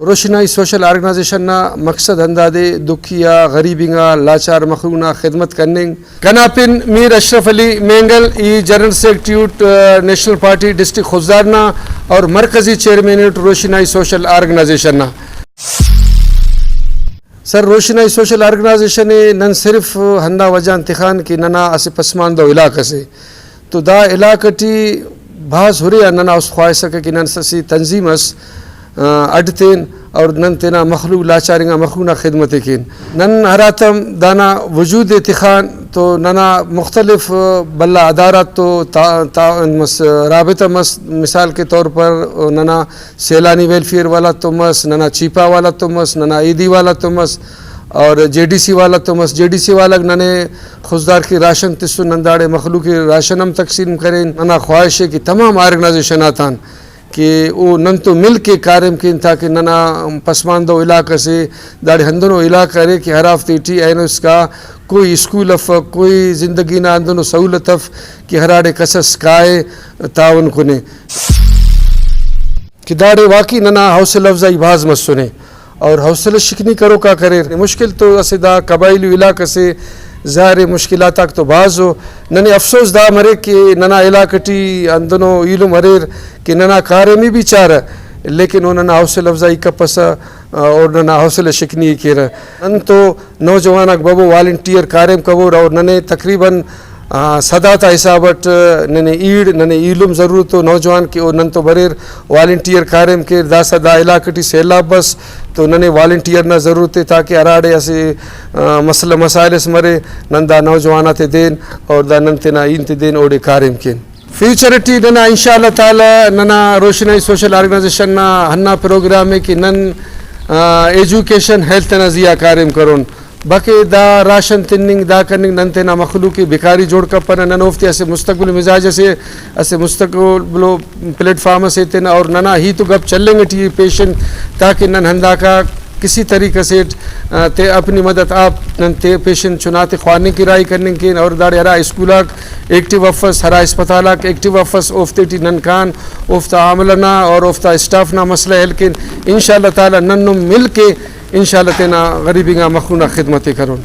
روشنائی social organization نا مقصد اندادے دکھیا غریبیاں لاچار مخلوقنا خدمت کرنے کناپن میر اشرف علی مینگل ای general secretariat national party district خوزدارنا اور مرکزی چیئرمین روشنائی سوشل آرگنائزیشن نا سر روشنائی سوشل آرگنائزیشن نن صرف ہندا وجہ انتخان کی ننا اسے پسماندہ علاقہ سے تو دا علاقہ ٹی بھاز ہو رہا ننا اس خواہش سکے کہ نن سسی تنظیم اس اڈتین اور نن تینا مخلوق لاچارنگا مخلوقنا خدمت کین نن ہراتم دانا وجود اتخان تو ننا مختلف بلا ادارات تو رابطہ مس مثال کے طور پر ننا سیلانی ویلفیئر والا تو مس ننا چیپا والا تو مس ننا ایدی والا تو مس اور JDC والا تو مس JDC والا ننے خوزدار کی راشن تسو ننداڑے مخلوق راشن ہم تقسیم کریں ننا خواہش ہے کہ تمام آرگنائزیشن آتان کہ وہ نن تو مل کے کارم کین تاکہ ننا پسماندہ علاقہ سے داڑے ہندنو علاقہ رہے کہ ہر ہفتے ٹی اینو اس کا کوئی اسکول اف کوئی زندگی نہ اندنو سہولت اف کہ ہراڑے کسس کائے تعاون کنے کہ داڑے واقعی ننا حوصلہ افزائی بھاز مت سنے اور حوصلہ شکنی کرو کا کرے مشکل تو اسے دا قبائلی علاقہ سے ظاہر مشکلات تک تو بعض ہو ننے افسوس دا مرے کہ ننا علاقہ ٹی اندنو علم مریر کہ ننا کارمی بھی چار لیکن ننا حوصلہ افزائی کا پسا اور ننا حوصلہ شکنی کی رہا ان تو نوجوانک بابو والنٹیئر کارم کبور اور ننے تقریباً صداتا حسابت ننے ایڈ ننے علم ضرورت ہو نوجوان کی اور نن تو بریر والنٹیئر کارم کے دا صدا علاقہ ٹی سیلاب بس تو ننے والنٹیئر نہ ضرورت ہے تاکہ اراڑے ایسے مسئلہ مسائل اس مرے نن دا نوجوانات دین اور دا نن تینا اینت دین اوڑے کارم کین فیوچرٹی ننا انشاءاللہ تعالی ننا روشنائی سوشل آرگنائزیشن نا ہننا پروگرام ہے کہ نن ایجوکیشن ہیلتھ نزیہ کارم کرون باقی دا راشن تننگ دا کرنگ نن تینا مخلوقی بیکاری جوڑ کپنا نن افتی اسے مستقبل مزاج اسے مستقبل پلیٹ فارم سے تینا اور ننا ہی تو گپ چلیں گے ٹی پیشنٹ تاکہ نن ہندا کا کسی طریقے سے تے اپنی مدد آپ نن تے پیشنٹ چناتے خوانے کی رائے کرنے کی اور داڑے ہرا اسکولاک ایکٹیو افس ہرا اسپتالاک ایکٹیو افس افتے ٹی نن کان افتا عاملنا اور افتا اسٹافنا مسئلہ ہے لیکن انشاءاللہ تعالی نن مل کے انشاءاللہ تینا غریبی گا مخلوقنا خدمت کرون